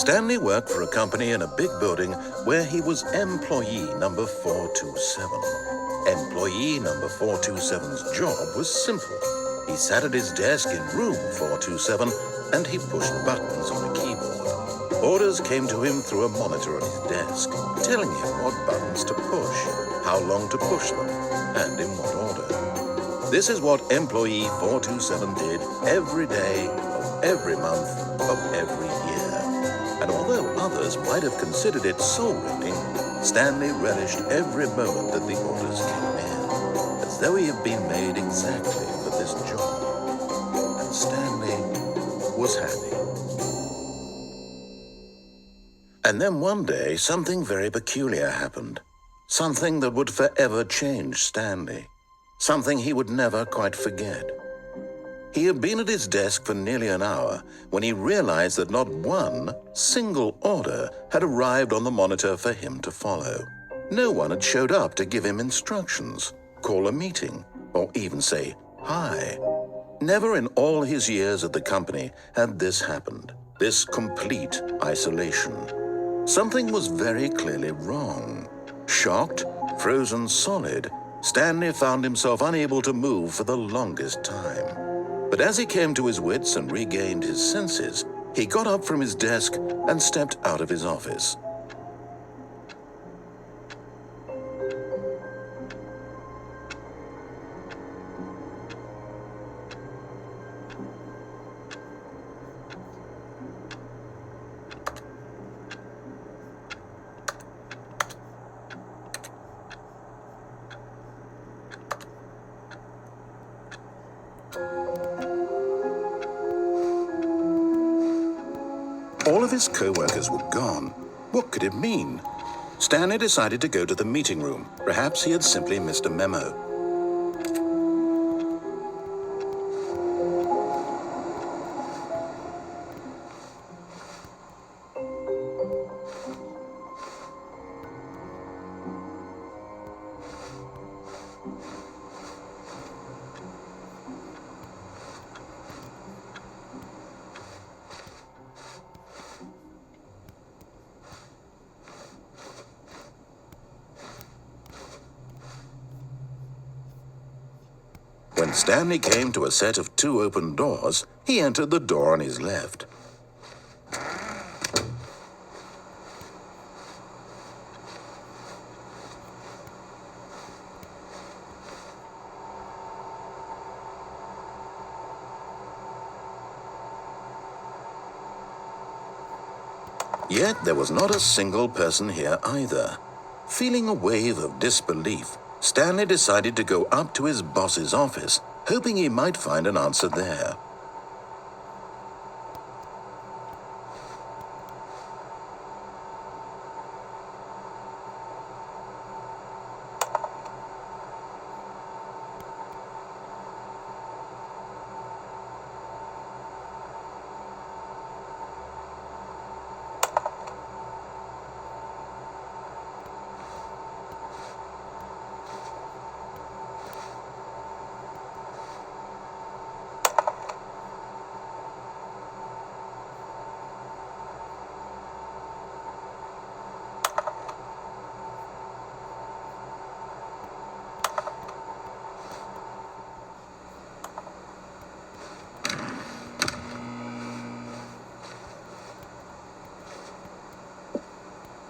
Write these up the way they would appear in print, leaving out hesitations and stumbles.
Stanley worked for a company in a big building where he was employee number 427. Employee number 427's job was simple. He sat at his desk in room 427 and he pushed buttons on a keyboard. Orders came to him through a monitor on his desk, telling him what buttons to push, how long to push them, and in what order. This is what employee 427 did every day of every month of every year. And although others might have considered it soul-rending, Stanley relished every moment that the orders came in, as though he had been made exactly for this job. And Stanley was happy. And then one day, something very peculiar happened. Something that would forever change Stanley. Something he would never quite forget. He had been at his desk for nearly an hour when he realized that not one single order had arrived on the monitor for him to follow. No one had showed up to give him instructions, call a meeting, or even say hi. Never in all his years at the company had this happened, this complete isolation. Something was very clearly wrong. Shocked, frozen solid, Stanley found himself unable to move for the longest time. But as he came to his wits and regained his senses, he got up from his desk and stepped out of his office. All of his co-workers were gone. What could it mean? Stanley decided to go to the meeting room. Perhaps he had simply missed a memo. When Stanley came to a set of 2 open doors, he entered the door on his left. Yet there was not a single person here either. Feeling a wave of disbelief, Stanley decided to go up to his boss's office, hoping he might find an answer there.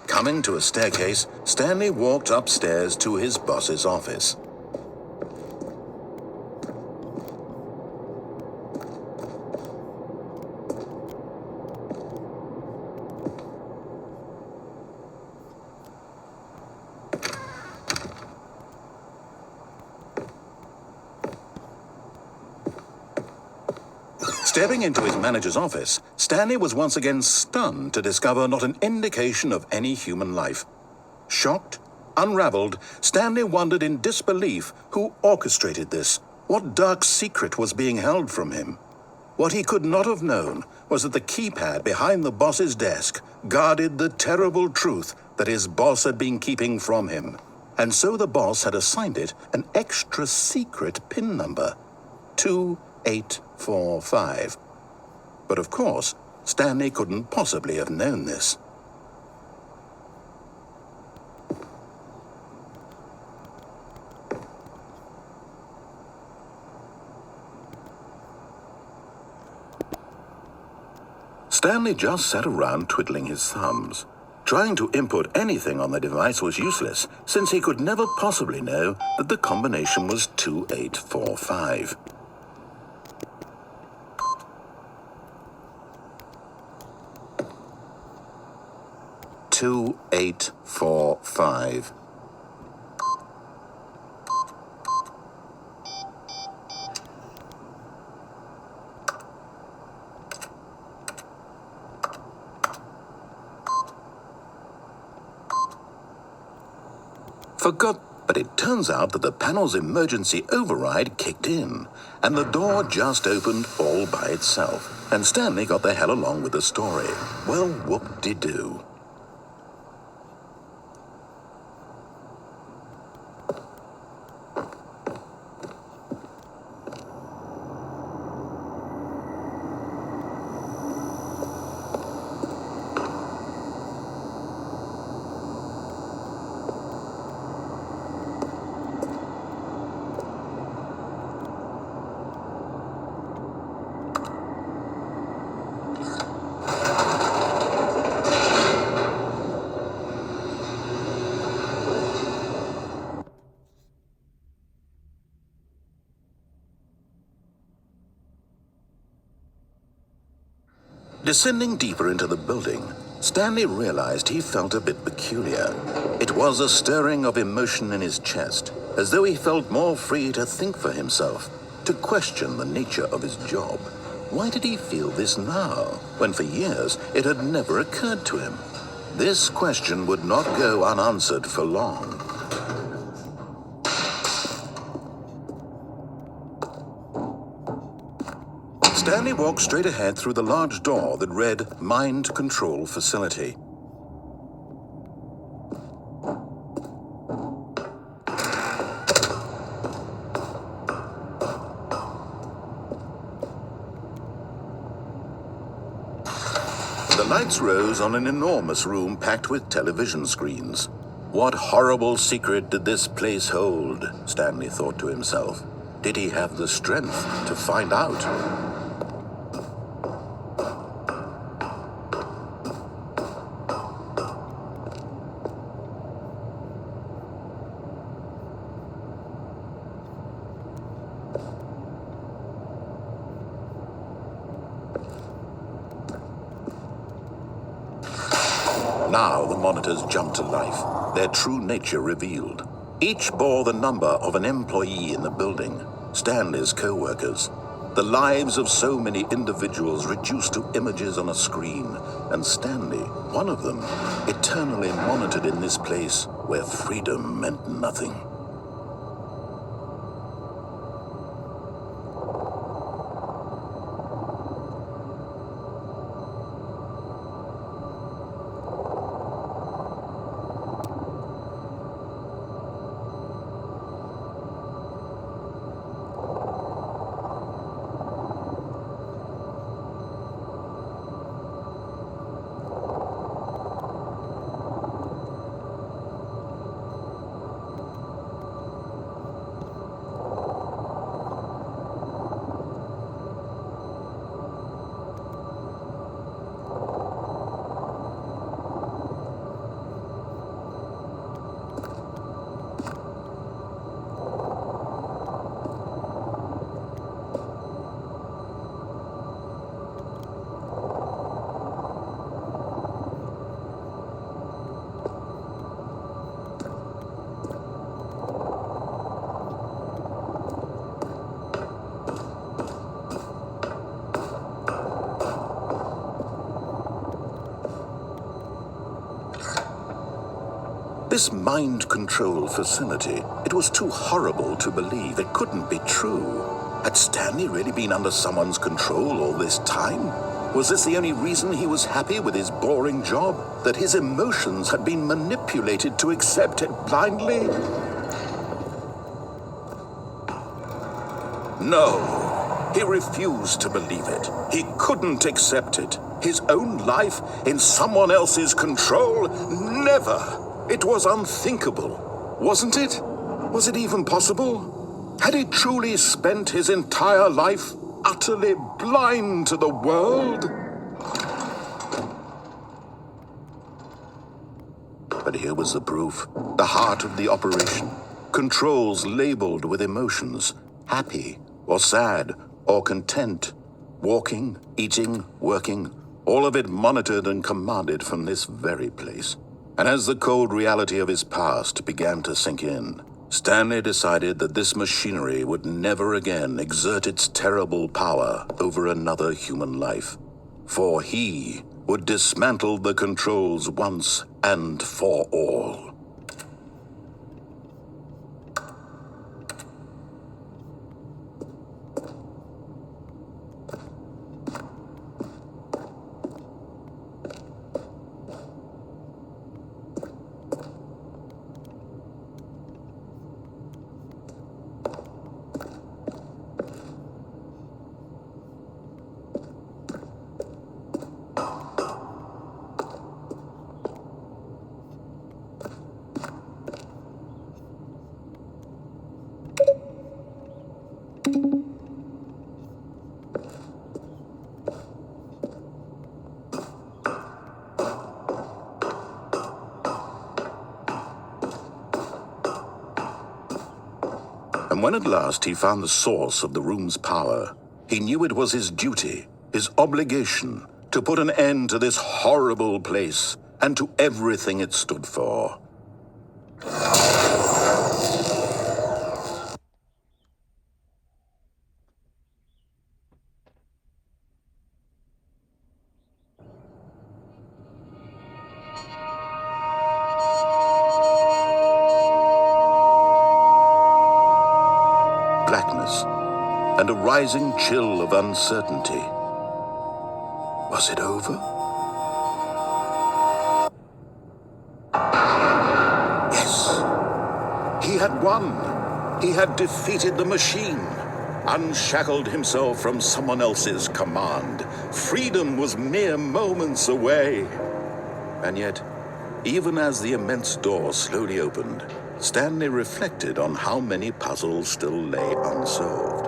Coming to a staircase, Stanley walked upstairs to his boss's office. Stepping into his manager's office, Stanley was once again stunned to discover not an indication of any human life. Shocked, unraveled, Stanley wondered in disbelief who orchestrated this, what dark secret was being held from him. What he could not have known was that the keypad behind the boss's desk guarded the terrible truth that his boss had been keeping from him. And so the boss had assigned it an extra secret PIN number, 2845. But of course, Stanley couldn't possibly have known this. Stanley just sat around twiddling his thumbs. Trying to input anything on the device was useless, since he could never possibly know that the combination was 2845. "2845. But it turns out that the panel's emergency override kicked in, and the door just opened all by itself, and Stanley got the hell along with the story. Well, whoop-de-doo. Descending deeper into the building, Stanley realized he felt a bit peculiar. It was a stirring of emotion in his chest, as though he felt more free to think for himself, to question the nature of his job. Why did he feel this now, when for years it had never occurred to him? This question would not go unanswered for long. Stanley walked straight ahead through the large door that read Mind Control Facility. The lights rose on an enormous room packed with television screens. What horrible secret did this place hold? Stanley thought to himself. Did he have the strength to find out? Now the monitors jumped to life, their true nature revealed. Each bore the number of an employee in the building, Stanley's co-workers. The lives of so many individuals reduced to images on a screen, and Stanley, one of them, eternally monitored in this place where freedom meant nothing. This mind control facility, it was too horrible to believe. It couldn't be true. Had Stanley really been under someone's control all this time? Was this the only reason he was happy with his boring job? That his emotions had been manipulated to accept it blindly? No. He refused to believe it. He couldn't accept it. His own life in someone else's control? Never! It was unthinkable, wasn't it? Was it even possible? Had he truly spent his entire life utterly blind to the world? But here was the proof. The heart of the operation. Controls labeled with emotions. Happy, or sad, or content. Walking, eating, working. All of it monitored and commanded from this very place. And as the cold reality of his past began to sink in, Stanley decided that this machinery would never again exert its terrible power over another human life. For he would dismantle the controls once and for all. And when at last he found the source of the room's power, he knew it was his duty, his obligation, to put an end to this horrible place and to everything it stood for. Blackness, and a rising chill of uncertainty. Was it over? Yes. He had won. He had defeated the machine, unshackled himself from someone else's command. Freedom was mere moments away. And yet, even as the immense door slowly opened, Stanley reflected on how many puzzles still lay unsolved.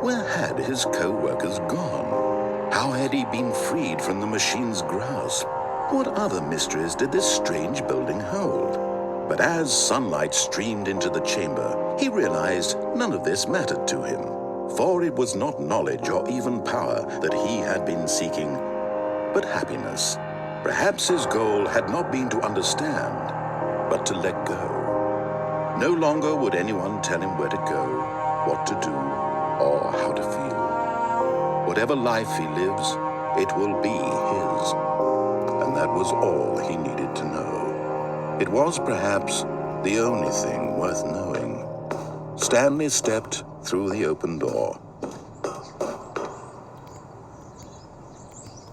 Where had his co-workers gone? How had he been freed from the machine's grasp? What other mysteries did this strange building hold? But as sunlight streamed into the chamber, he realized none of this mattered to him, for it was not knowledge or even power that he had been seeking, but happiness. Perhaps his goal had not been to understand, but to let go. No longer would anyone tell him where to go, what to do, or how to feel. Whatever life he lives, it will be his. And that was all he needed to know. It was perhaps the only thing worth knowing. Stanley stepped through the open door.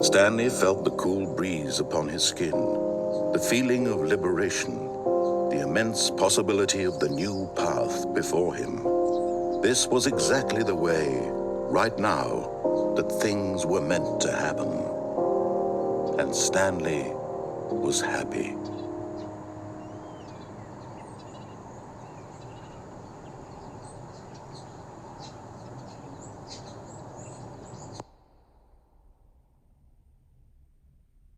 Stanley felt the cool breeze upon his skin, the feeling of liberation, the immense possibility of the new path before him. This was exactly the way, right now, that things were meant to happen. And Stanley was happy.